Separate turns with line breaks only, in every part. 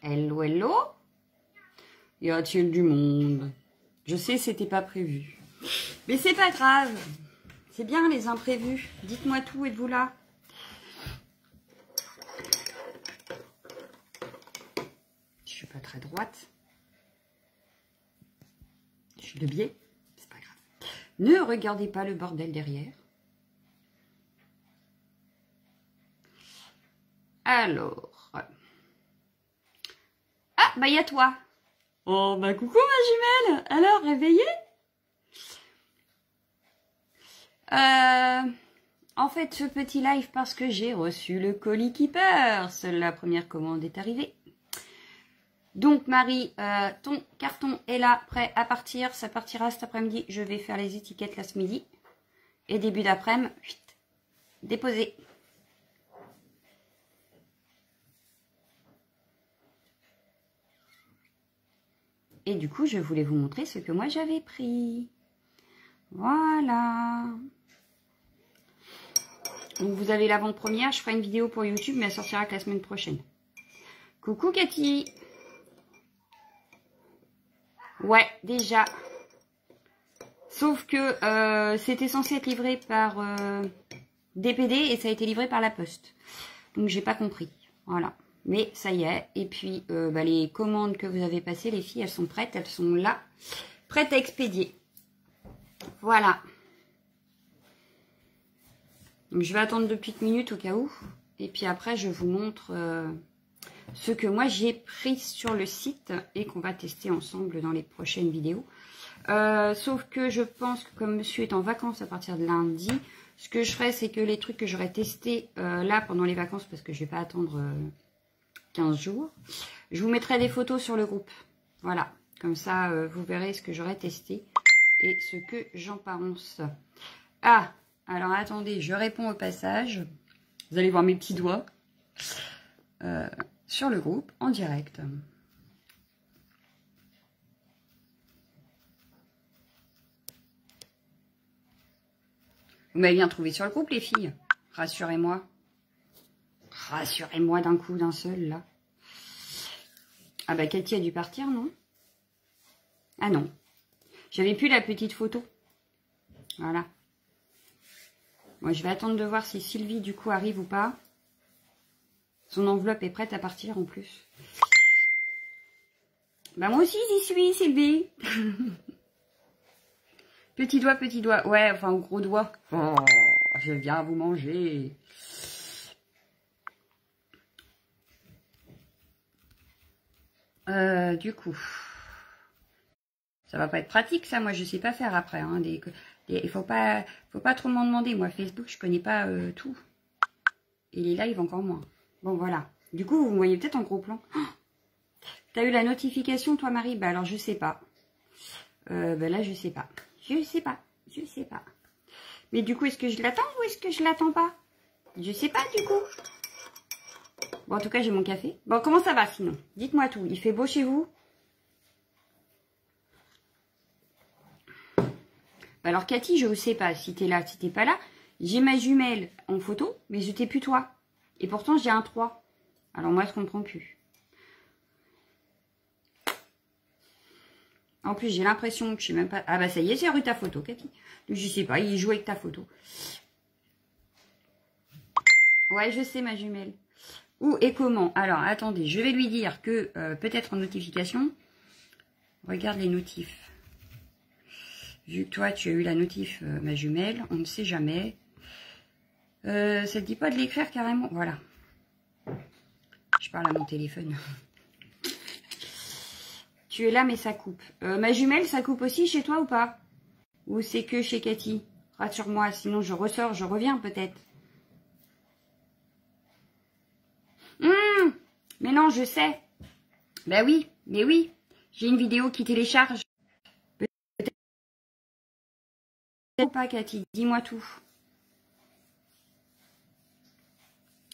Hello, hello. Y a-t-il du monde? Je sais, c'était pas prévu. Mais c'est pas grave. C'est bien les imprévus. Dites-moi tout, êtes-vous là? Je suis pas très droite. Je suis de biais. C'est pas grave. Ne regardez pas le bordel derrière. Alors. Ah, bah y a toi. Oh, bah coucou ma jumelle. Alors, réveillée? En fait, ce petit live parce que j'ai reçu le colis Keepers. La première commande est arrivée. Donc Marie, ton carton est là, prêt à partir. Ça partira cet après-midi. Je vais faire les étiquettes là ce midi. Et début d'après-midi, déposer. Et du coup, je voulais vous montrer ce que moi j'avais pris. Voilà. Donc vous avez l'avant-première. Je ferai une vidéo pour YouTube, mais elle sortira que la semaine prochaine. Coucou Cathy. Ouais, déjà. Sauf que c'était censé être livré par DPD et ça a été livré par la poste. Donc j'ai pas compris. Voilà. Mais ça y est. Et puis les commandes que vous avez passées, les filles, elles sont prêtes. Elles sont là. Prêtes à expédier. Voilà. Donc je vais attendre 2 petites minutes au cas où. Et puis après, je vous montre ce que moi j'ai pris sur le site et qu'on va tester ensemble dans les prochaines vidéos. Sauf que je pense que comme monsieur est en vacances à partir de lundi, ce que je ferai, c'est que les trucs que j'aurai testés là pendant les vacances, parce que je vais pas attendre 15 jours, je vous mettrai des photos sur le groupe. Voilà, comme ça vous verrez ce que j'aurai testé et ce que j'en pense. Ah, alors attendez, je réponds au passage. Vous allez voir mes petits doigts sur le groupe en direct. Vous m'avez bien trouvé sur le groupe, les filles. Rassurez-moi. Rassurez-moi d'un coup, d'un seul, là. Ah bah, Cathy a dû partir, non? Ah non. J'avais plus la petite photo. Voilà. Moi, je vais attendre de voir si Sylvie, du coup, arrive ou pas. Son enveloppe est prête à partir, en plus. Bah, moi aussi, j'y suis, Sylvie. Petit doigt, petit doigt. Ouais, enfin, gros doigt. Oh, je viens vous manger. Du coup, ça va pas être pratique, ça. Moi, je sais pas faire après. Hein, il faut pas trop m'en demander. Moi, Facebook, je connais pas tout. Et les lives, encore moins. Bon, voilà. Du coup, vous me voyez peut-être en gros plan. Oh, t'as eu la notification, toi, Marie? Bah, alors, je sais pas. Bah, là, je sais pas. Je sais pas. Je sais pas. Mais du coup, est-ce que je l'attends ou est-ce que je l'attends pas? Je sais pas, du coup. Bon, en tout cas, j'ai mon café. Bon, comment ça va, sinon? Dites-moi tout. Il fait beau chez vous? Alors, Cathy, je ne sais pas si t'es là, si t'es pas là. J'ai ma jumelle en photo, mais je t'ai plus toi. Et pourtant, j'ai un 3. Alors, moi, je comprends plus. En plus, j'ai l'impression que je sais même pas... Ah bah, ça y est, j'ai revu ta photo, Cathy. Donc, je sais pas, il joue avec ta photo. Ouais, je sais, ma jumelle. Où et comment? Alors, attendez, je vais lui dire que peut-être en notification. Regarde les notifs. Vu que toi, tu as eu la notif, ma jumelle, on ne sait jamais. Ça ne te dit pas de l'écrire carrément? Voilà. Je parle à mon téléphone. Tu es là, mais ça coupe. Ma jumelle, ça coupe aussi chez toi ou pas? Ou c'est que chez Cathy? Rassure-moi, sinon je ressors, je reviens peut-être. Mais non, je sais. Ben oui, mais oui. J'ai une vidéo qui télécharge. Peut-être pas, Cathy. Dis-moi tout.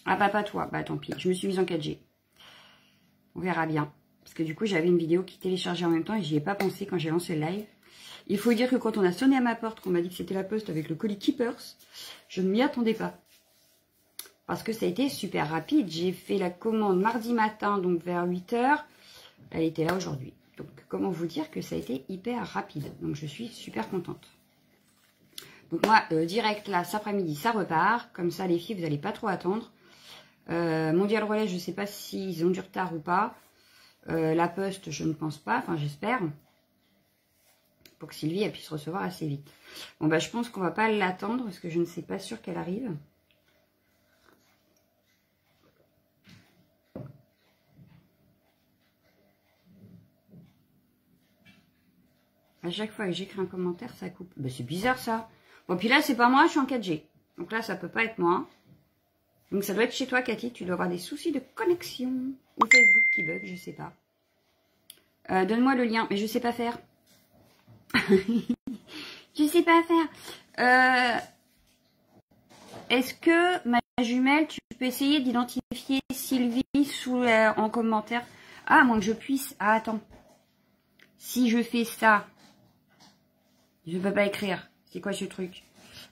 Ah bah pas toi. Bah tant pis. Je me suis mise en 4G. On verra bien. Parce que du coup, j'avais une vidéo qui téléchargeait en même temps et j'y ai pas pensé quand j'ai lancé le live. Il faut dire que quand on a sonné à ma porte, qu'on m'a dit que c'était la poste avec le colis Keepers, je ne m'y attendais pas. parce que ça a été super rapide. J'ai fait la commande mardi matin, donc vers 8 h. Elle était là aujourd'hui. Donc, comment vous dire que ça a été hyper rapide. Donc, je suis super contente. Donc, moi, direct, là, cet après-midi, ça repart. Comme ça, les filles, vous n'allez pas trop attendre. Mondial Relais, je ne sais pas s'ils ont du retard ou pas. La Poste, je ne pense pas. Enfin, j'espère. Pour que Sylvie, elle puisse recevoir assez vite. Bon, bah, je pense qu'on ne va pas l'attendre parce que je ne sais pas sûre qu'elle arrive. À chaque fois que j'écris un commentaire, ça coupe. Bah, c'est bizarre, ça. Bon, puis là, c'est pas moi, je suis en 4G. Donc là, ça peut pas être moi. Donc ça doit être chez toi, Cathy. Tu dois avoir des soucis de connexion. Ou Facebook qui bug, je sais pas. Donne-moi le lien. Mais je sais pas faire. Je sais pas faire. Est-ce que, ma jumelle, tu peux essayer d'identifier Sylvie en commentaire? Ah, à moins que je puisse. Ah, attends. Si je fais ça... Je ne peux pas écrire. C'est quoi ce truc?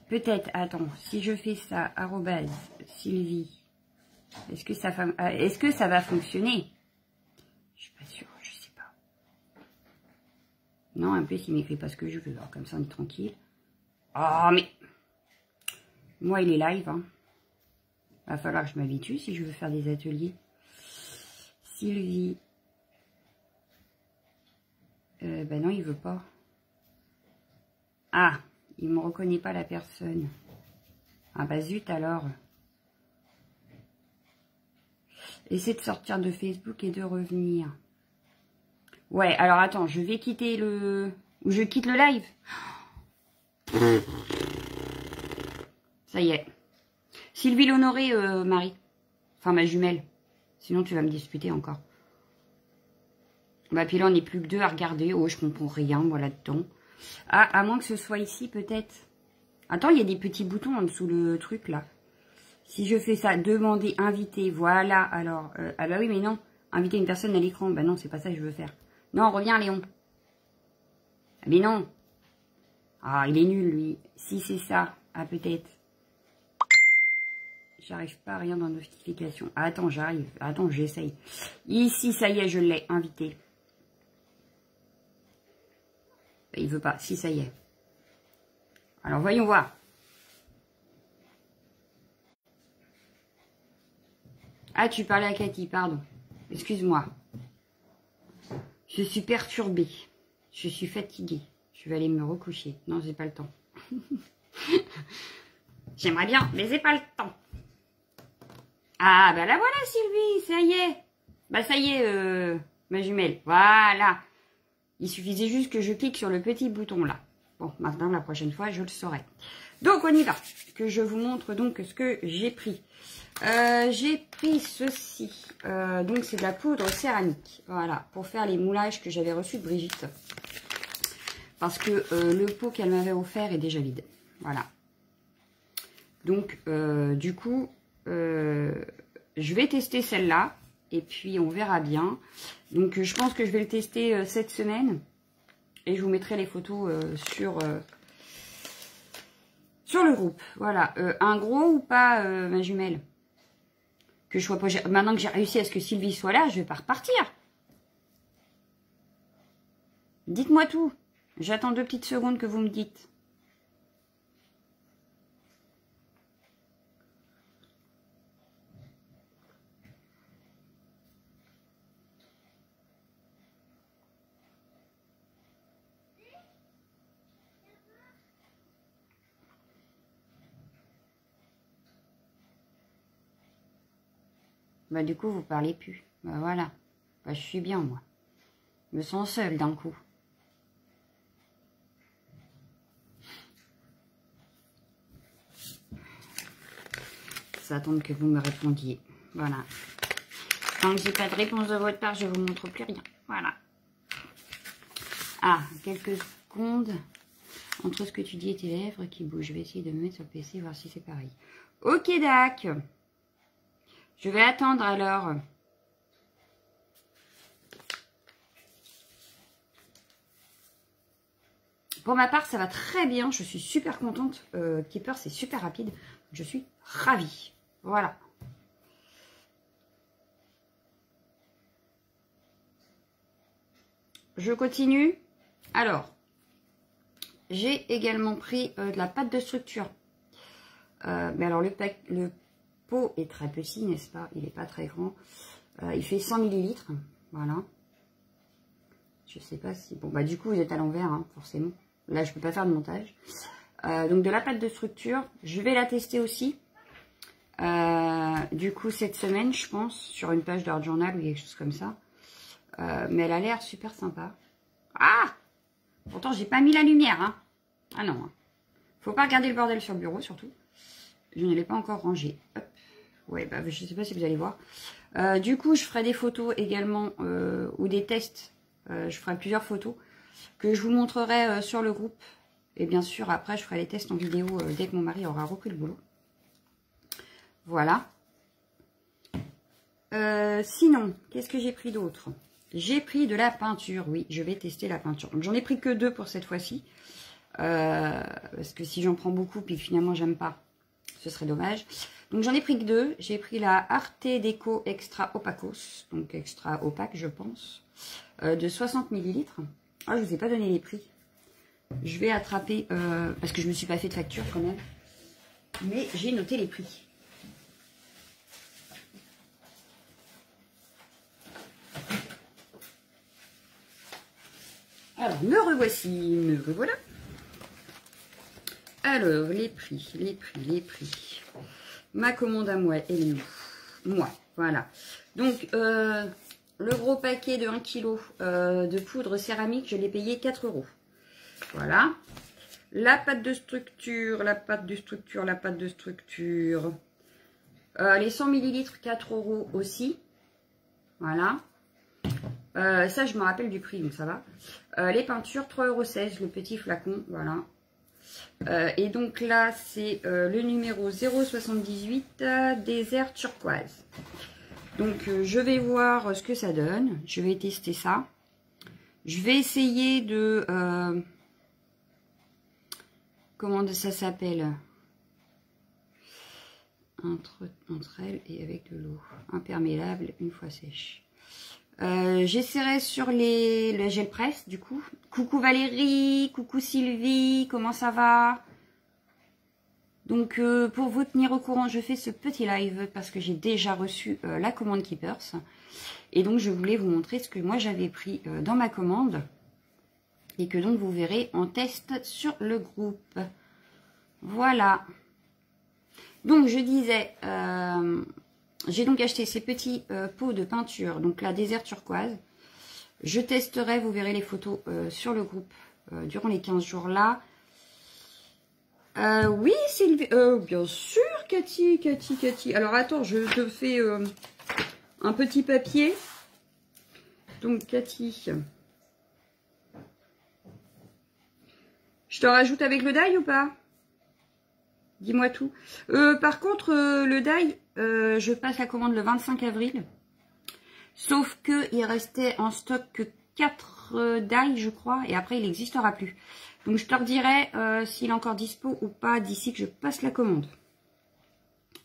Peut-être, attends, si je fais ça, arrobase, Sylvie, est-ce que ça va fonctionner? Je suis pas sûre, je sais pas. Non, un peu, il m'écrit pas ce que je veux. Alors, comme ça, on est tranquille. Oh, mais... Moi, il est live, hein. Va falloir que je m'habitue si je veux faire des ateliers. Sylvie. Ben non, il veut pas. Ah, il me reconnaît pas la personne. Ah bah zut alors. Essaie de sortir de Facebook et de revenir. Ouais, alors attends, je vais quitter le... Ou je quitte le live. Ça y est. Sylvie l'Honoré, Marie. Enfin, ma jumelle. Sinon, tu vas me disputer encore. Bah, puis là, on n'est plus que deux à regarder. Oh, je comprends rien, moi, là-dedans. Ah, à moins que ce soit ici, peut-être. Attends, il y a des petits boutons en dessous le truc, là. Si je fais ça, demander, inviter, voilà. Alors, ah bah oui, mais non. Inviter une personne à l'écran. Bah non, c'est pas ça que je veux faire. Non, reviens, Léon. Ah, mais non. Ah, il est nul, lui. Si c'est ça. Ah, peut-être. J'arrive pas à rien dans notification. Ah, attends, j'arrive. Attends, j'essaye. Ici, ça y est, je l'ai invité. Il veut pas. Si, ça y est. Alors, voyons voir. Ah, tu parlais à Cathy, pardon. Excuse-moi. Je suis perturbée. Je suis fatiguée. Je vais aller me recoucher. Non, j'ai pas le temps. J'aimerais bien, mais j'ai pas le temps. Ah, bah la voilà, Sylvie, ça y est. Bah ça y est, ma jumelle. Voilà. Il suffisait juste que je clique sur le petit bouton là. Bon, maintenant, la prochaine fois, je le saurai. Donc, on y va. Que je vous montre donc ce que j'ai pris. J'ai pris ceci. Donc, c'est de la poudre céramique. Voilà, pour faire les moulages que j'avais reçus de Brigitte. Parce que le pot qu'elle m'avait offert est déjà vide. Voilà. Donc, du coup, je vais tester celle-là. Et puis, on verra bien. Donc, je pense que je vais le tester cette semaine. Et je vous mettrai les photos sur le groupe. Voilà. Un gros ou pas, ma jumelle? Que je sois pas... Maintenant que j'ai réussi à ce que Sylvie soit là, je vais pas repartir. Dites-moi tout. J'attends 2 petites secondes que vous me dites. Bah du coup, vous parlez plus. Bah voilà. Bah je suis bien, moi. Je me sens seule d'un coup. Ça attend que vous me répondiez. Voilà. Tant que j'ai pas de réponse de votre part, je vous montre plus rien. Voilà. Ah, quelques secondes. Entre ce que tu dis et tes lèvres qui bougent. Je vais essayer de me mettre sur le PC, voir si c'est pareil. Ok, Dac. Je vais attendre alors. Pour ma part, ça va très bien. Je suis super contente. Keeper, c'est super rapide. Je suis ravie. Voilà. je continue. Alors, j'ai également pris de la pâte de structure. Mais alors, le pot est très petit, n'est-ce pas? Il n'est pas très grand. Il fait 100 ml. Voilà. Je sais pas si... Bon, bah du coup, vous êtes à l'envers, hein, forcément. Là, je peux pas faire de montage. Donc, de la pâte de structure. Je vais la tester aussi. Du coup, cette semaine, je pense, sur une page d'Art Journal ou quelque chose comme ça. Mais elle a l'air super sympa. Ah! Pourtant, j'ai pas mis la lumière, hein. Ah non. Hein. Faut pas regarder le bordel sur le bureau, surtout. Je ne l'ai pas encore rangé. Hop. Ouais, bah, je sais pas si vous allez voir. Du coup, je ferai des photos également, ou des tests. Je ferai plusieurs photos que je vous montrerai sur le groupe. Et bien sûr, après, je ferai les tests en vidéo dès que mon mari aura repris le boulot. Voilà. Sinon, qu'est-ce que j'ai pris d'autre? J'ai pris de la peinture. Oui, je vais tester la peinture. Donc, j'en ai pris que 2 pour cette fois-ci. Parce que si j'en prends beaucoup, puis finalement, j'aime pas, ce serait dommage. Donc, j'en ai pris que 2. J'ai pris la Arte Deco Extra Opacos. Donc, extra opaque, je pense. De 60 ml. Ah, je vous ai pas donné les prix. Je vais attraper, parce que je me suis pas fait de facture quand même. Mais j'ai noté les prix. Alors, me revoici, me revoilà. Alors, les prix. Ma commande à moi, elle est où? Moi, voilà. Donc, le gros paquet de 1 kg de poudre céramique, je l'ai payé 4 €. Voilà. La pâte de structure, les 100 ml, 4 € aussi. Voilà. Ça, je me rappelle du prix, donc ça va. Les peintures, 3,16 € le petit flacon, voilà. Et donc là, c'est le numéro 078, désert turquoise. Donc, je vais voir ce que ça donne. Je vais tester ça. Je vais essayer de... comment ça s'appelle? Entre elles et avec de l'eau. Imperméable une fois sèche. J'essaierai sur le gel presse du coup. Coucou Valérie, coucou Sylvie, comment ça va? Donc pour vous tenir au courant, je fais ce petit live parce que j'ai déjà reçu la commande Keepers. Et donc je voulais vous montrer ce que moi j'avais pris dans ma commande. Et que donc vous verrez en test sur le groupe. Voilà. Donc je disais... j'ai donc acheté ces petits pots de peinture, donc la désert turquoise. Je testerai, vous verrez les photos sur le groupe durant les 15 jours là. Oui, Sylvie, bien sûr, Cathy. Alors attends, je te fais un petit papier. Donc Cathy, je te rajoute avec le die ou pas? Dis-moi tout. Par contre, le die, je passe la commande le 25 avril. Sauf qu'il restait en stock que 4 die, je crois. Et après, il n'existera plus. Donc, je te redirai s'il est encore dispo ou pas d'ici que je passe la commande.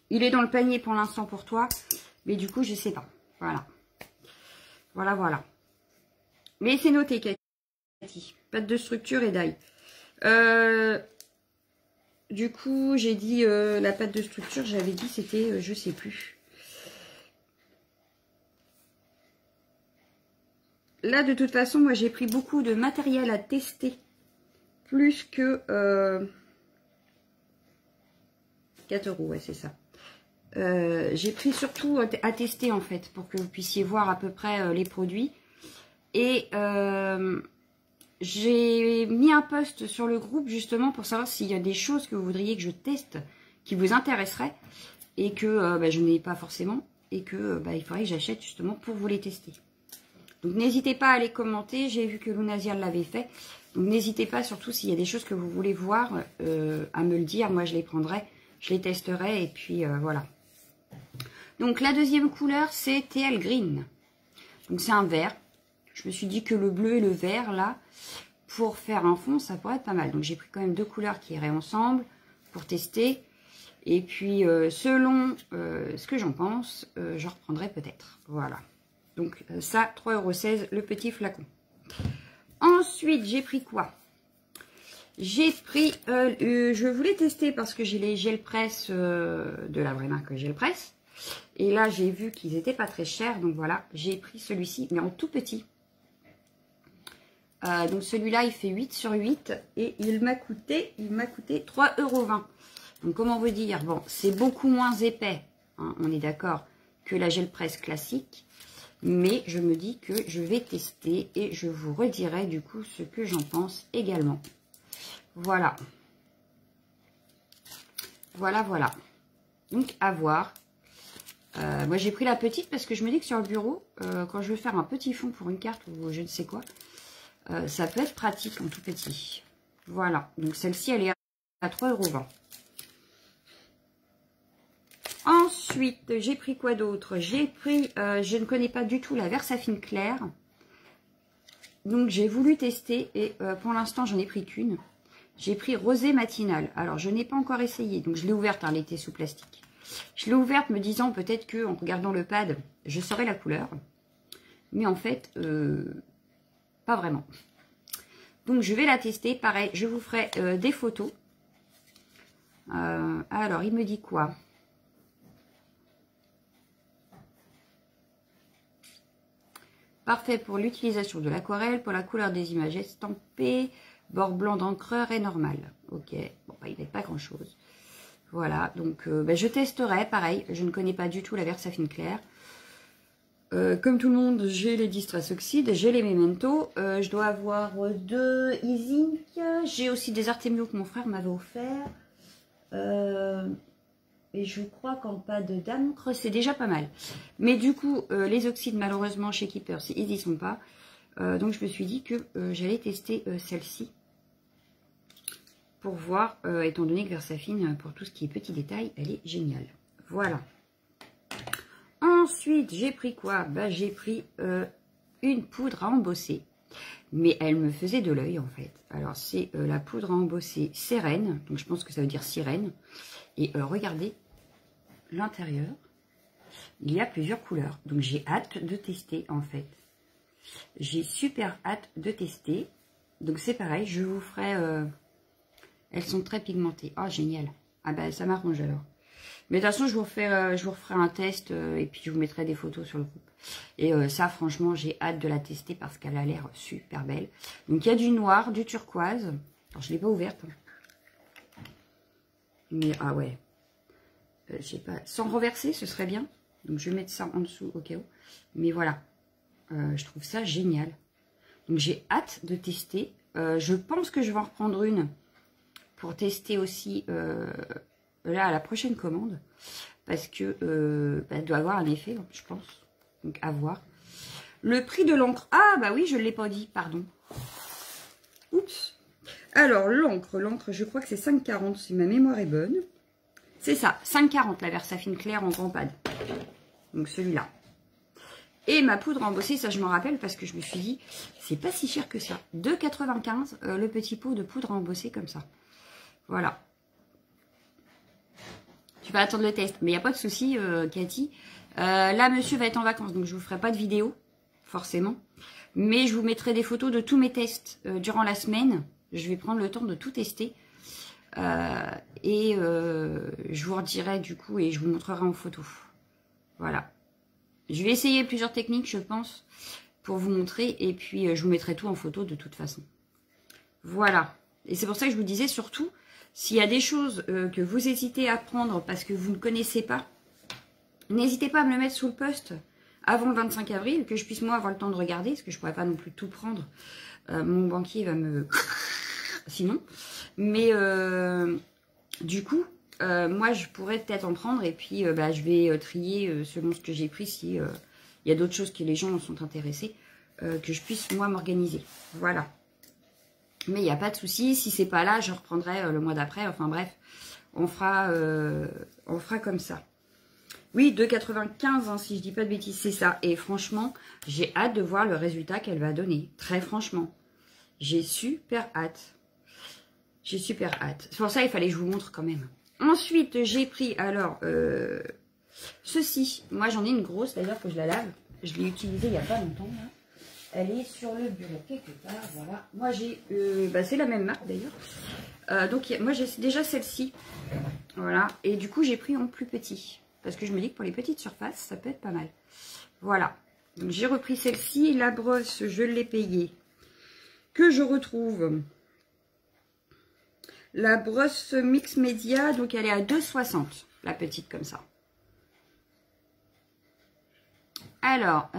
Il est dans le panier pour l'instant pour toi. Mais du coup, je sais pas. Voilà. Voilà. Mais c'est noté, Cathy. Pâte de structure et die. Du coup, j'ai dit la pâte de structure, j'avais dit c'était, je sais plus. Là, de toute façon, moi, j'ai pris beaucoup de matériel à tester. Plus que 4 €, ouais, c'est ça. J'ai pris surtout à tester, en fait, pour que vous puissiez voir à peu près les produits. Et... j'ai mis un post sur le groupe justement pour savoir s'il y a des choses que vous voudriez que je teste, qui vous intéresseraient et que je n'ai pas forcément et que il faudrait que j'achète justement pour vous les tester. Donc n'hésitez pas à les commenter, j'ai vu que Lunasia l'avait fait. Donc n'hésitez pas surtout s'il y a des choses que vous voulez voir à me le dire, moi je les prendrai, je les testerai et puis voilà. Donc la deuxième couleur c'est TL Green. Donc c'est un vert. Je me suis dit que le bleu et le vert, là, pour faire un fond, ça pourrait être pas mal. Donc, j'ai pris quand même 2 couleurs qui iraient ensemble pour tester. Et puis, selon ce que j'en pense, je reprendrai peut-être. Voilà. Donc, ça, 3,16 € le petit flacon. Ensuite, j'ai pris quoi? J'ai pris, je voulais tester parce que j'ai les gel press de la vraie marque Gel Press. Et là, j'ai vu qu'ils n'étaient pas très chers. Donc voilà, j'ai pris celui-ci, mais en tout petit. Donc celui-là, il fait 8 sur 8. Et il m'a coûté 3,20 €. Donc comment vous dire? Bon, c'est beaucoup moins épais, hein, on est d'accord, que la Gel Press classique. Mais je me dis que je vais tester et je vous redirai du coup ce que j'en pense également. Voilà. Voilà. Donc, à voir. Moi, j'ai pris la petite parce que je me dis que sur le bureau, quand je veux faire un petit fond pour une carte ou je ne sais quoi, ça peut être pratique en tout petit. Voilà. Donc, celle-ci, elle est à 3,20 €. Ensuite, j'ai pris quoi d'autre? J'ai pris, je ne connais pas du tout la Versafine Claire. Donc, j'ai voulu tester et pour l'instant, j'en ai pris qu'une. J'ai pris Rosée Matinale. Alors, je n'ai pas encore essayé. Donc, je l'ai ouverte, hein, elle était sous plastique. Je l'ai ouverte me disant peut-être qu'en regardant le pad, je saurais la couleur. Mais en fait, pas vraiment. Donc, je vais la tester. Pareil, je vous ferai des photos. Alors, il me dit quoi? Parfait pour l'utilisation de l'aquarelle, pour la couleur des images estampées. Bord blanc d'encreur et normal. Ok, bon, bah, il n'aide pas grand-chose. Voilà, donc je testerai. Pareil, je ne connais pas du tout la Versafine Claire. Comme tout le monde, j'ai les Distress Oxide, j'ai les Memento. Je dois avoir 2 Easing. J'ai aussi des Artemio que mon frère m'avait offert. Et je crois qu'en pâte d'encre, c'est déjà pas mal. Mais du coup, les oxydes, malheureusement, chez Keepers, ils n'y sont pas. Donc, je me suis dit que j'allais tester celle-ci. Pour voir, étant donné que Versafine, pour tout ce qui est petits détails, elle est géniale. Voilà. Ensuite, j'ai pris quoi? Bah, j'ai pris une poudre à embosser. Mais elle me faisait de l'œil, en fait. Alors, c'est la poudre à embosser Sérène. Donc, je pense que ça veut dire sirène. Et regardez l'intérieur. Il y a plusieurs couleurs. Donc, j'ai hâte de tester, en fait. J'ai super hâte de tester. Donc, c'est pareil. Je vous ferai... elles sont très pigmentées. Oh, génial. Ah ben, ça m'arrange alors. Mais de toute façon, je vous referai un test et puis je vous mettrai des photos sur le groupe. Et ça, franchement, j'ai hâte de la tester parce qu'elle a l'air super belle. Donc, il y a du noir, du turquoise. Alors, je ne l'ai pas ouverte. Mais, ah ouais. Je sais pas. Sans renverser, ce serait bien. Donc, je vais mettre ça en dessous au cas où. Mais voilà. Je trouve ça génial. Donc, j'ai hâte de tester. Je pense que je vais en reprendre une pour tester aussi là à la prochaine commande. Parce que elle doit avoir un effet, je pense. Donc, à voir. Le prix de l'encre. Ah, bah oui, je ne l'ai pas dit, pardon. Oups. Alors, l'encre, je crois que c'est 5,40 si ma mémoire est bonne. C'est ça, 5,40 la Versafine Claire en grand pad. Donc, celui-là. Et ma poudre embossée, ça je m'en rappelle parce que je me suis dit, c'est pas si cher que ça. 2,95 le petit pot de poudre embossée comme ça. Voilà. Tu vas attendre le test. Mais il n'y a pas de souci, Cathy. Là, monsieur va être en vacances, donc je vous ferai pas de vidéo, forcément. Mais je vous mettrai des photos de tous mes tests durant la semaine. Je vais prendre le temps de tout tester. Je vous redirai du coup et je vous montrerai en photo. Voilà. Je vais essayer plusieurs techniques, je pense, pour vous montrer. Et puis, je vous mettrai tout en photo de toute façon. Voilà. Et c'est pour ça que je vous disais, surtout, s'il y a des choses que vous hésitez à prendre parce que vous ne connaissez pas, n'hésitez pas à me le mettre sous le post avant le 25 avril, que je puisse moi avoir le temps de regarder, parce que je ne pourrais pas non plus tout prendre. Mon banquier va me... sinon. Mais du coup, moi, je pourrais peut-être en prendre et puis je vais trier selon ce que j'ai pris si il y a d'autres choses que les gens sont intéressés, que je puisse moi m'organiser. Voilà. Mais il n'y a pas de souci. Si c'est pas là, je reprendrai le mois d'après. Enfin bref, on fera comme ça. Oui, 2,95 hein, si je dis pas de bêtises, c'est ça. Et franchement, j'ai hâte de voir le résultat qu'elle va donner. Très franchement. J'ai super hâte. J'ai super hâte. C'est pour ça qu'il fallait que je vous montre quand même. Ensuite, j'ai pris alors ceci. Moi, j'en ai une grosse d'ailleurs que je la lave. Je l'ai utilisée il n'y a pas longtemps. Là. Elle est sur le bureau quelque part, voilà. Moi j'ai, c'est la même marque d'ailleurs. Donc moi j'ai déjà celle-ci, voilà. Et du coup j'ai pris en plus petit, parce que je me dis que pour les petites surfaces, ça peut être pas mal. Voilà. Donc j'ai repris celle-ci. La brosse, je l'ai payée. Que je retrouve la brosse Mix Media, donc elle est à 2,60, la petite comme ça. Alors,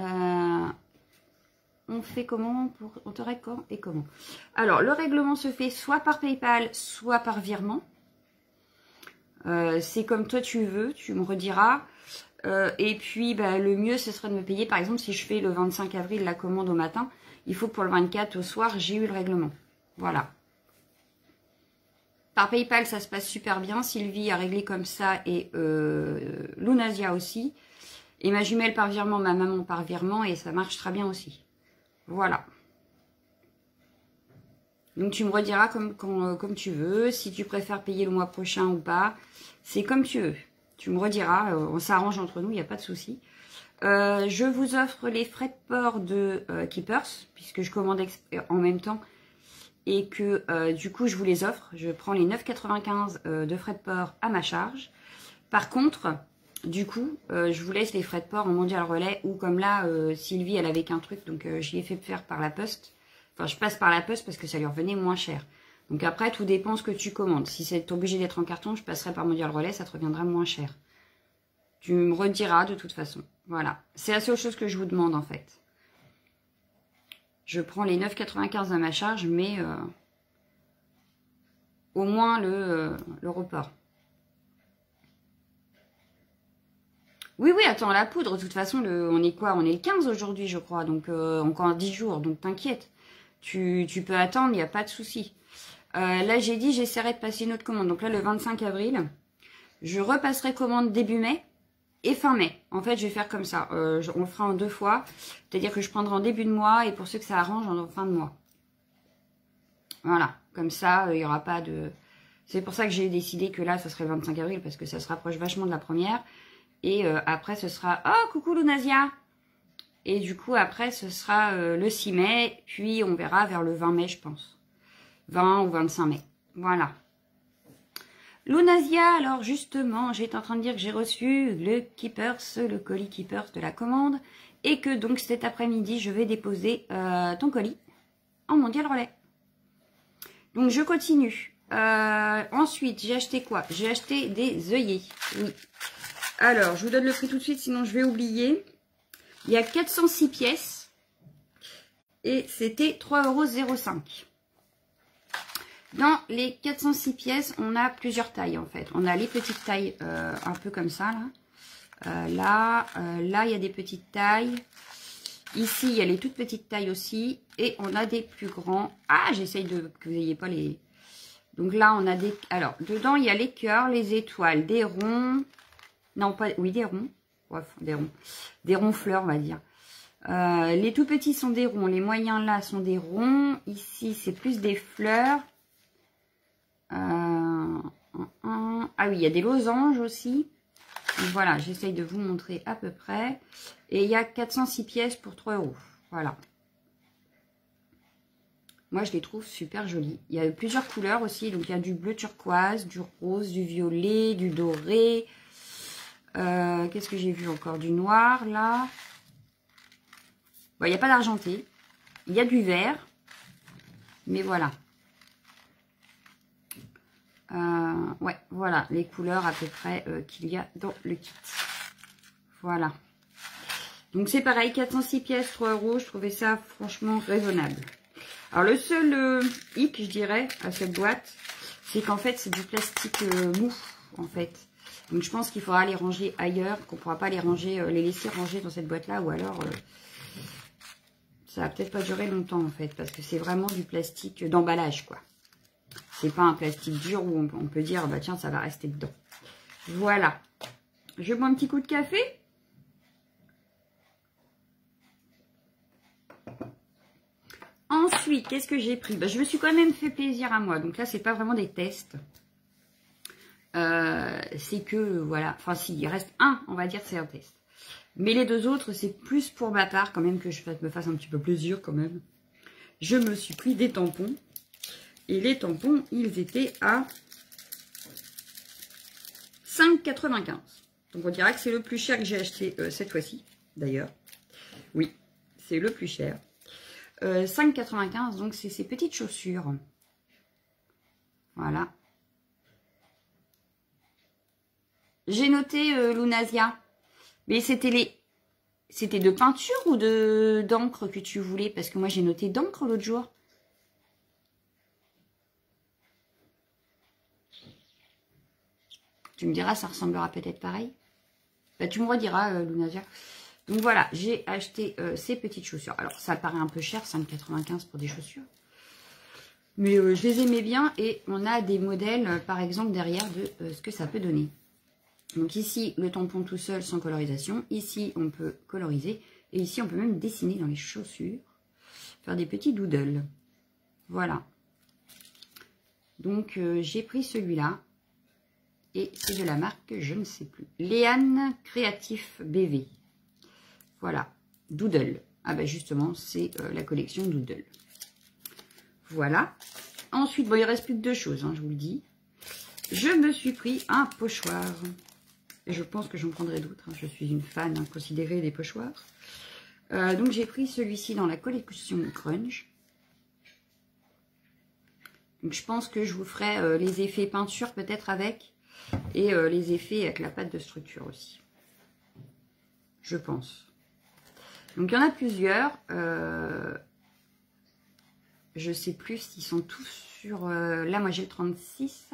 on fait comment pour on te règle quand et comment? Alors, le règlement se fait soit par PayPal, soit par virement. C'est comme toi tu veux, tu me rediras. Et puis, le mieux, ce serait de me payer. Par exemple, si je fais le 25 avril la commande au matin, il faut que pour le 24 au soir, j'ai eu le règlement. Voilà. Par PayPal, ça se passe super bien. Sylvie a réglé comme ça et Lunasia aussi. Et ma jumelle par virement, ma maman par virement, et ça marche très bien aussi. Voilà. Donc tu me rediras comme tu veux, si tu préfères payer le mois prochain ou pas. C'est comme tu veux. Tu me rediras, on s'arrange entre nous, il n'y a pas de souci. Je vous offre les frais de port de Keepers, puisque je commande en même temps. Et que du coup je vous les offre. Je prends les 9,95 de frais de port à ma charge. Par contre, du coup, je vous laisse les frais de port en mondial relais, ou comme là, Sylvie, elle avait qu'un truc, donc je l'ai fait faire par la poste. Enfin, je passe par la poste parce que ça lui revenait moins cher. Donc après, tout dépend ce que tu commandes. Si c'est obligé d'être en carton, je passerai par mondial relais, ça te reviendra moins cher. Tu me rediras de toute façon. Voilà. C'est la seule chose que je vous demande en fait. Je prends les 9,95 à ma charge, mais au moins le report. Oui, attends, la poudre, de toute façon, on est quoi? On est le 15 aujourd'hui, je crois, donc encore 10 jours, donc t'inquiète. Tu peux attendre, il n'y a pas de souci. Là, j'ai dit, j'essaierai de passer une autre commande. Donc là, le 25 avril, je repasserai commande début mai et fin mai. En fait, je vais faire comme ça. On le fera en 2 fois. C'est-à-dire que je prendrai en début de mois et pour ceux que ça arrange, en fin de mois. Voilà, comme ça, il n'y aura pas de... C'est pour ça que j'ai décidé que là, ça serait le 25 avril, parce que ça se rapproche vachement de la première. Et après, ce sera... Oh, coucou Lunasia! Et du coup, après, ce sera le 6 mai. Puis, on verra vers le 20 mai, je pense. 20 ou 25 mai. Voilà. Lunasia, alors justement, j'étais en train de dire que j'ai reçu le Keepers, le colis Keepers de la commande. Et que donc, cet après-midi, je vais déposer ton colis en mondial relais. Donc, je continue. Ensuite, j'ai acheté quoi? J'ai acheté des œillets. Oui. Alors, je vous donne le prix tout de suite, sinon je vais oublier. Il y a 406 pièces. Et c'était 3,05 €. Dans les 406 pièces, on a plusieurs tailles en fait. On a les petites tailles un peu comme ça. Là, il y a des petites tailles. Ici, il y a les toutes petites tailles aussi. Et on a des plus grands. Ah, j'essaye de que vous n'ayez pas les... Donc là, on a des... Alors, dedans, il y a les cœurs, les étoiles, des ronds. Non, pas... Oui, des ronds. Bref, des ronds. Des ronds fleurs, on va dire. Les tout petits sont des ronds. Les moyens, là, sont des ronds. Ici, c'est plus des fleurs. Ah oui, il y a des losanges aussi. Donc, voilà, j'essaye de vous montrer à peu près. Et il y a 406 pièces pour 3 €. Voilà. Moi, je les trouve super jolies. Il y a plusieurs couleurs aussi. Donc, il y a du bleu turquoise, du rose, du violet, du doré. Qu'est-ce que j'ai vu encore? Du noir, là. Bon, il n'y a pas d'argenté. Il y a du vert. Mais voilà. Ouais, voilà les couleurs à peu près qu'il y a dans le kit. Voilà. Donc, c'est pareil, 406 pièces, 3 €. Je trouvais ça franchement raisonnable. Alors, le seul hic, je dirais, à cette boîte, c'est qu'en fait, c'est du plastique mou, en fait. Donc, je pense qu'il faudra les ranger ailleurs, qu'on ne pourra pas les ranger, les laisser ranger dans cette boîte-là, ou alors, ça va peut-être pas durer longtemps, en fait, parce que c'est vraiment du plastique d'emballage, quoi. C'est pas un plastique dur où on peut dire, bah tiens, ça va rester dedans. Voilà. Je bois un petit coup de café. Ensuite, qu'est-ce que j'ai pris? Bah, je me suis quand même fait plaisir à moi. Donc là, c'est pas vraiment des tests. C'est que, voilà. Enfin, si, il reste un, on va dire, c'est un test. Mais les deux autres, c'est plus pour ma part quand même que je me fasse un petit peu plaisir quand même. Je me suis pris des tampons. Et les tampons, ils étaient à 5,95 €. Donc on dirait que c'est le plus cher que j'ai acheté cette fois-ci, d'ailleurs. Oui, c'est le plus cher. 5,95 €, donc c'est ces petites chaussures. Voilà. J'ai noté Lunasia. Mais c'était de peinture ou d'encre que tu voulais? Parce que moi j'ai noté d'encre l'autre jour. Tu me diras, ça ressemblera peut-être pareil. Bah, tu me rediras, Lunasia. Donc voilà, j'ai acheté ces petites chaussures. Alors ça paraît un peu cher, 5,95 € pour des chaussures. Mais je les aimais bien et on a des modèles, par exemple, derrière de ce que ça peut donner. Donc ici, le tampon tout seul sans colorisation. Ici, on peut coloriser. Et ici, on peut même dessiner dans les chaussures. Faire des petits doodles. Voilà. Donc, j'ai pris celui-là. Et c'est de la marque, je ne sais plus. Léane Créatif BV. Voilà. Doodle. Ah ben justement, c'est la collection Doodle. Voilà. Ensuite, bon, il ne reste plus que deux choses, hein, je vous le dis. Je me suis pris un pochoir. Et je pense que j'en prendrai d'autres. Hein. Je suis une fan considérée des pochoirs. Donc j'ai pris celui-ci dans la collection Grunge. Donc je pense que je vous ferai les effets peinture peut-être avec. Et les effets avec la pâte de structure aussi. Je pense. Donc il y en a plusieurs. Je ne sais plus s'ils sont tous sur... là moi j'ai le 36.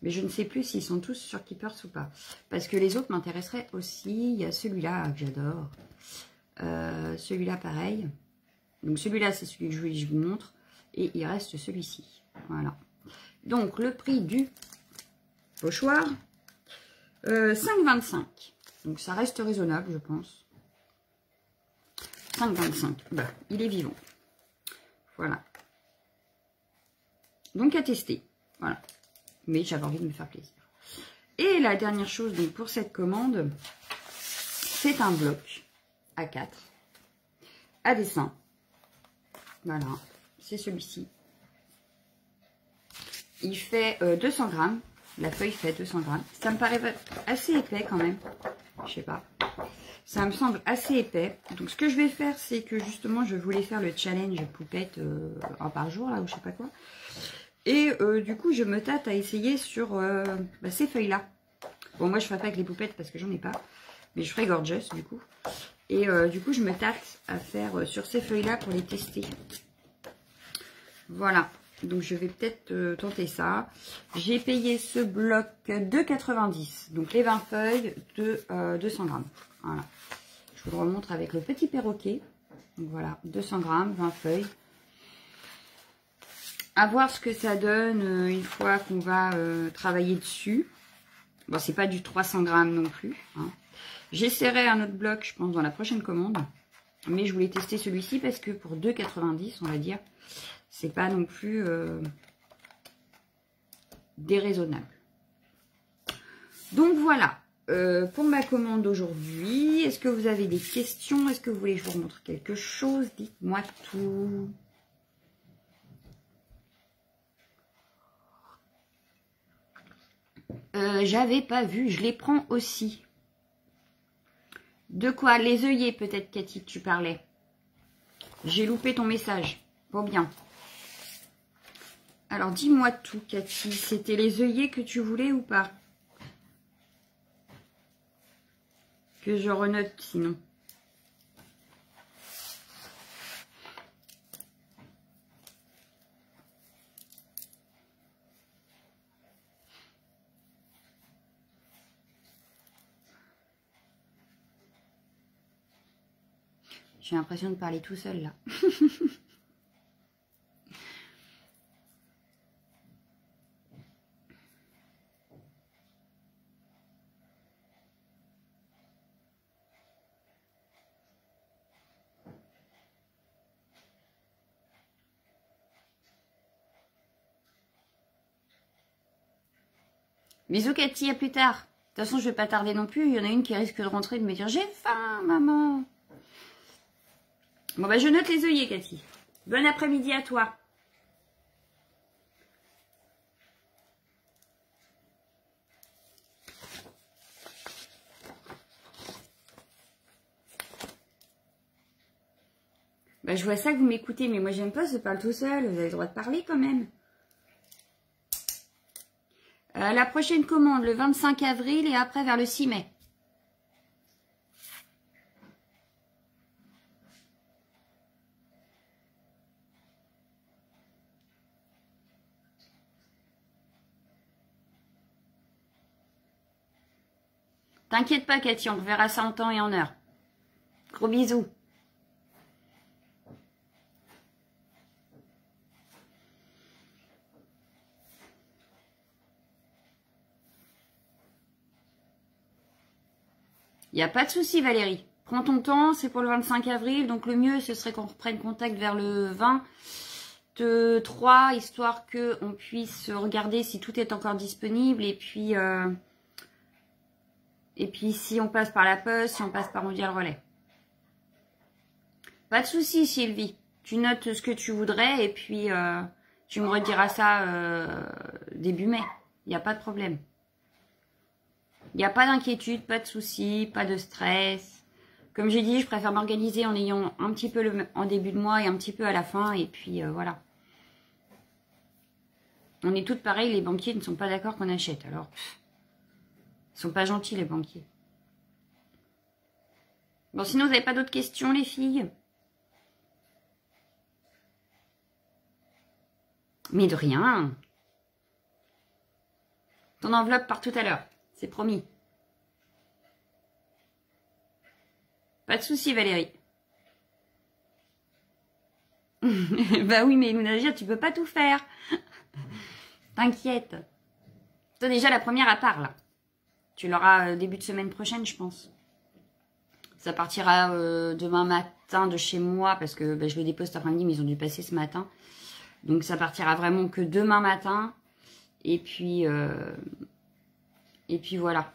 Mais je ne sais plus s'ils sont tous sur Keepers ou pas. Parce que les autres m'intéresseraient aussi. Il y a celui-là que j'adore. Celui-là pareil. Donc celui-là c'est celui que je vous montre. Et il reste celui-ci. Voilà. Donc le prix du pochoir. 5,25 €. Donc ça reste raisonnable je pense. 5,25 €. Bah, il est vivant. Voilà. Donc à tester. Voilà. Mais j'avais envie de me faire plaisir. Et la dernière chose donc pour cette commande, c'est un bloc A4 à dessin. Voilà, c'est celui-ci. Il fait 200 grammes. La feuille fait 200 grammes. Ça me paraît assez épais quand même. Je sais pas. Ça me semble assez épais. Donc ce que je vais faire, c'est que justement, je voulais faire le challenge poupette par jour, là, ou je sais pas quoi. Et du coup, je me tâte à essayer sur ces feuilles-là. Bon, moi, je ne ferai pas avec les poupettes parce que j'en ai pas. Mais je ferai Gorgeous, du coup. Et du coup, je me tâte à faire sur ces feuilles-là pour les tester. Voilà. Donc, je vais peut-être tenter ça. J'ai payé ce bloc 2,90 €. Donc, les 20 feuilles de 200 grammes. Voilà. Je vous le remontre avec le petit perroquet. Donc, voilà. 200 grammes, 20 feuilles. À voir ce que ça donne une fois qu'on va travailler dessus. Bon, c'est pas du 300 grammes non plus. Hein. J'essaierai un autre bloc, je pense, dans la prochaine commande. Mais je voulais tester celui-ci parce que pour 2,90 €, on va dire, c'est pas non plus déraisonnable. Donc voilà, pour ma commande aujourd'hui. Est-ce que vous avez des questions? Est-ce que vous voulez que je vous montre quelque chose? Dites-moi tout. J'avais pas vu, je les prends aussi. De quoi? Les œillets peut-être, Cathy, tu parlais. J'ai loupé ton message. Bon, bien. Alors, dis-moi tout, Cathy. C'était les œillets que tu voulais ou pas? Que je renote sinon. J'ai l'impression de parler tout seul là. Bisous Cathy, à plus tard. toute façon, je vais pas tarder non plus. Il y en a une qui risque de rentrer et de me dire « J'ai faim, maman !» Bon, bah, je note les œillets, Cathy. Bon après-midi à toi. Bah, je vois ça que vous m'écoutez, mais moi, j'aime pas, je parle tout seul. Vous avez le droit de parler quand même. La prochaine commande, le 25 avril et après vers le 6 mai. T'inquiète pas, Cathy, on verra ça en temps et en heure. Gros bisous. Il n'y a pas de souci, Valérie. Prends ton temps, c'est pour le 25 avril. Donc le mieux, ce serait qu'on reprenne contact vers le 23, histoire qu'on puisse regarder si tout est encore disponible. Et puis si on passe par la poste, si on passe par Mondial Relais. Pas de souci, Sylvie. Tu notes ce que tu voudrais et puis tu me rediras ça début mai. Il n'y a pas de problème. Il n'y a pas d'inquiétude, pas de souci, pas de stress. Comme j'ai dit, je préfère m'organiser en ayant un petit peu en début de mois et un petit peu à la fin. Et puis voilà. On est toutes pareilles, les banquiers ne sont pas d'accord qu'on achète. Alors, ils sont pas gentils, les banquiers. Bon, sinon, vous n'avez pas d'autres questions, les filles? Mais de rien. Ton enveloppe part tout à l'heure. C'est promis. Pas de souci, Valérie. Bah oui, mais Nadia, tu peux pas tout faire. T'inquiète. Toi, déjà, la première, à part, là. Tu l'auras début de semaine prochaine, je pense. Ça partira demain matin de chez moi, parce que bah, je le dépose cet après-midi, mais ils ont dû passer ce matin. Donc, ça partira vraiment que demain matin. Et puis voilà.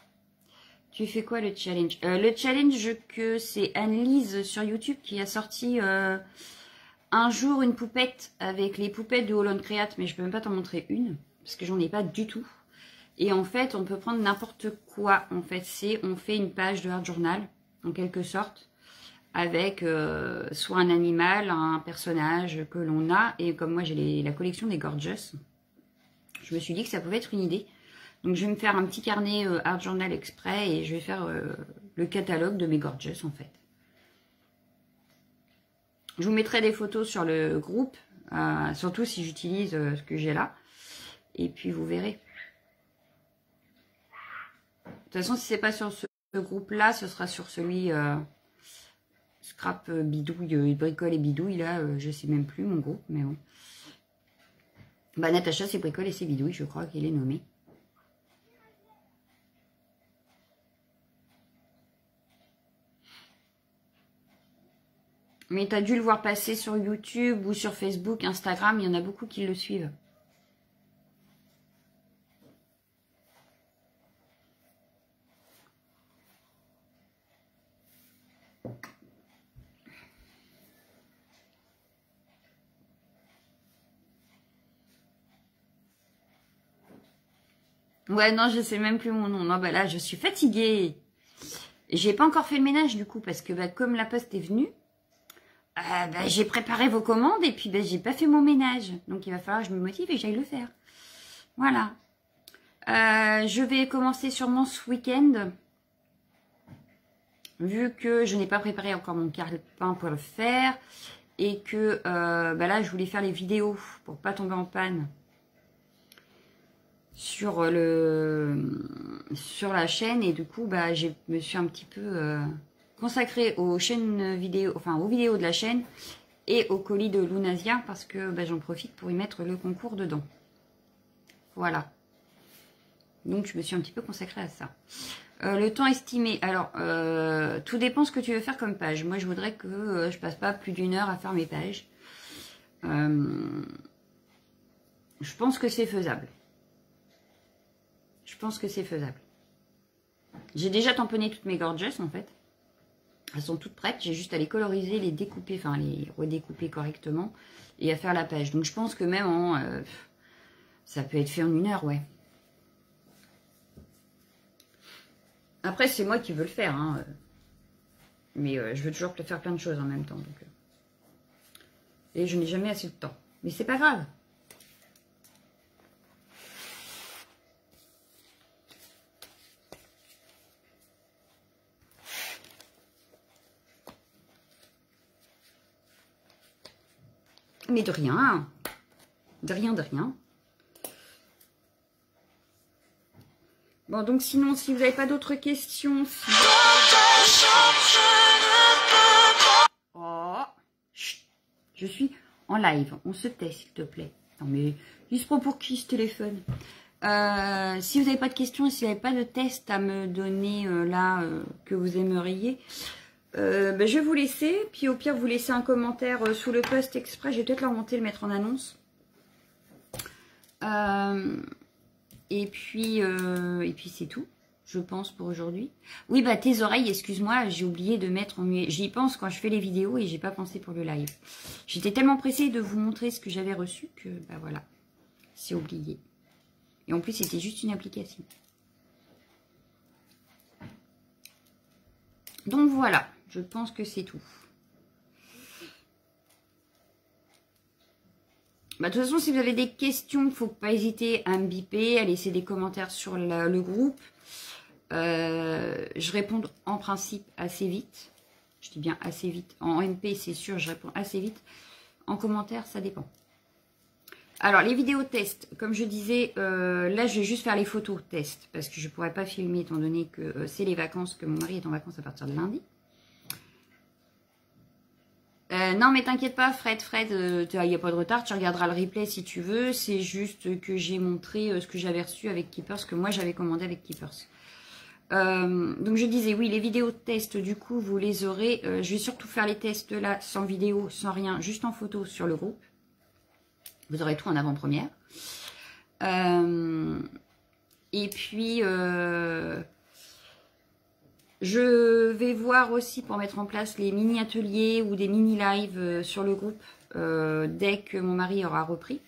Tu fais quoi le challenge? Le challenge que c'est Anne-Lise sur YouTube qui a sorti un jour une poupette avec les poupettes de Holland Create, mais je peux même pas t'en montrer une parce que j'en ai pas du tout. Et en fait, on peut prendre n'importe quoi. En fait, on fait une page de Art Journal en quelque sorte avec soit un animal, un personnage que l'on a. Et comme moi j'ai la collection des Gorgeous, je me suis dit que ça pouvait être une idée. Donc, je vais me faire un petit carnet Art Journal exprès et je vais faire le catalogue de mes Gorgeous, en fait. Je vous mettrai des photos sur le groupe, surtout si j'utilise ce que j'ai là. Et puis, vous verrez. De toute façon, si c'est pas sur ce groupe-là, ce sera sur celui Scrap Bidouille, Bricole et Bidouille. Là, je sais même plus mon groupe, mais bon. Bah, Natacha, c'est Bricole et c'est Bidouille, je crois qu'il est nommé. Mais tu as dû le voir passer sur YouTube ou sur Facebook, Instagram, il y en a beaucoup qui le suivent. Ouais, non, je sais même plus mon nom. Non, bah là, je suis fatiguée. J'ai pas encore fait le ménage du coup, parce que bah, comme la poste est venue, bah, j'ai préparé vos commandes et puis bah, j'ai pas fait mon ménage. Donc il va falloir que je me motive et que j'aille le faire. Voilà. Je vais commencer sûrement ce week-end. Vu que je n'ai pas préparé encore mon calepin pour le faire. Et que bah là, je voulais faire les vidéos pour pas tomber en panne. Sur la chaîne. Et du coup, bah, je me suis un petit peu consacrée aux chaînes vidéo, enfin aux vidéos de la chaîne. Et au colis de Lunasia. Parce que bah, j'en profite pour y mettre le concours dedans. Voilà. Donc, je me suis un petit peu consacrée à ça. Le temps estimé. Alors, tout dépend ce que tu veux faire comme page. Moi, je voudrais que je passe pas plus d'1 heure à faire mes pages. Je pense que c'est faisable. Je pense que c'est faisable. J'ai déjà tamponné toutes mes gorgeous en fait. Elles sont toutes prêtes. J'ai juste à les coloriser, les découper, enfin les redécouper correctement et à faire la page. Donc je pense que même en... ça peut être fait en 1 heure, ouais. Après, c'est moi qui veux le faire. Hein. Mais je veux toujours faire plein de choses en même temps. Donc, et je n'ai jamais assez de temps. Mais c'est pas grave. Mais de rien. De rien, de rien. Bon, donc sinon, si vous n'avez pas d'autres questions... Si... Oh, chut, je suis en live. On se tait, s'il te plaît. Non, mais il se prend pour qui, ce téléphone? Si vous n'avez pas de questions et si vous n'avez pas de test à me donner là que vous aimeriez... ben, je vais vous laisser, puis au pire vous laissez un commentaire sous le post exprès, je vais peut-être le remonter, le mettre en annonce. Et puis c'est tout, je pense, pour aujourd'hui. Oui, bah tes oreilles, excuse-moi, j'ai oublié de mettre en muet. J'y pense quand je fais les vidéos et j'ai pas pensé pour le live. J'étais tellement pressée de vous montrer ce que j'avais reçu que, bah voilà, c'est oublié. Et en plus, c'était juste une application. Donc voilà. Je pense que c'est tout. Bah, de toute façon, si vous avez des questions, il ne faut pas hésiter à me biper, à laisser des commentaires sur le groupe. Je réponds en principe assez vite. Je dis bien assez vite. En MP, c'est sûr, je réponds assez vite. En commentaire, ça dépend. Alors, les vidéos test, comme je disais, là, je vais juste faire les photos test. Parce que je ne pourrais pas filmer, étant donné que c'est les vacances, que mon mari est en vacances à partir de lundi. Non, mais t'inquiète pas, Fred, il n'y a pas de retard, tu regarderas le replay si tu veux. C'est juste que j'ai montré ce que j'avais reçu avec Keepers, que moi j'avais commandé avec Keepers. Donc je disais, oui, les vidéos de test, du coup, vous les aurez. Je vais surtout faire les tests là, sans vidéo, sans rien, juste en photo sur le groupe. Vous aurez tout en avant-première. Et puis... je vais voir aussi pour mettre en place les mini-ateliers ou des mini-lives sur le groupe dès que mon mari aura repris.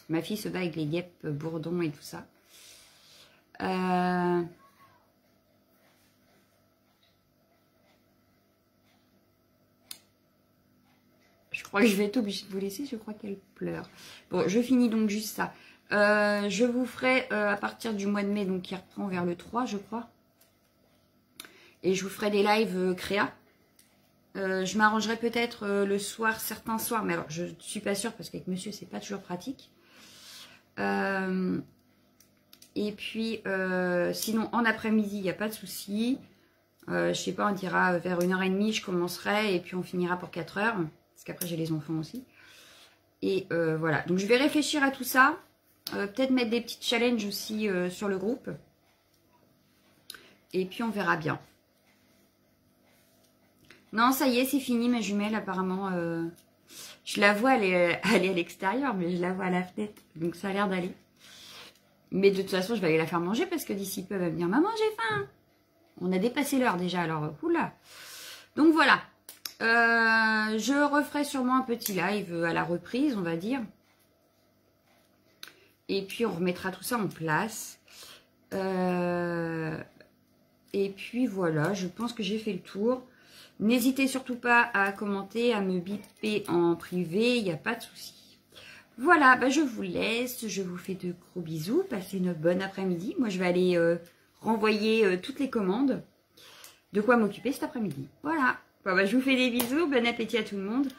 Ma fille se bat avec les guêpes, bourdons et tout ça. Je crois que je vais être obligée de vous laisser, je crois qu'elle pleure. Bon, je finis donc juste ça. Je vous ferai à partir du mois de mai, donc qui reprend vers le 3, je crois. Et je vous ferai des lives créa. Je m'arrangerai peut-être le soir, certains soirs, mais alors je ne suis pas sûre parce qu'avec monsieur, c'est pas toujours pratique. Et puis, sinon, en après-midi, il n'y a pas de souci. Je sais pas, on dira vers 1h30, je commencerai et puis on finira pour 4h. Parce qu'après, j'ai les enfants aussi. Et voilà. Donc, je vais réfléchir à tout ça. Peut-être mettre des petites challenges aussi sur le groupe. Et puis, on verra bien. Non, ça y est, c'est fini, ma jumelle, apparemment. Je la vois, elle est à l'extérieur, mais je la vois à la fenêtre. Donc, ça a l'air d'aller. Mais de toute façon, je vais aller la faire manger parce que d'ici peu, elle va me dire « Maman, j'ai faim !» On a dépassé l'heure déjà, alors oula. Donc voilà. Je referai sûrement un petit live à la reprise, on va dire. Et puis, on remettra tout ça en place. Et puis, voilà, je pense que j'ai fait le tour. N'hésitez surtout pas à commenter, à me biper en privé, il n'y a pas de souci. Voilà, bah je vous laisse, je vous fais de gros bisous, passez une bonne après-midi. Moi, je vais aller renvoyer toutes les commandes. De quoi m'occuper cet après-midi. Voilà, bon, bah, je vous fais des bisous, bon appétit à tout le monde.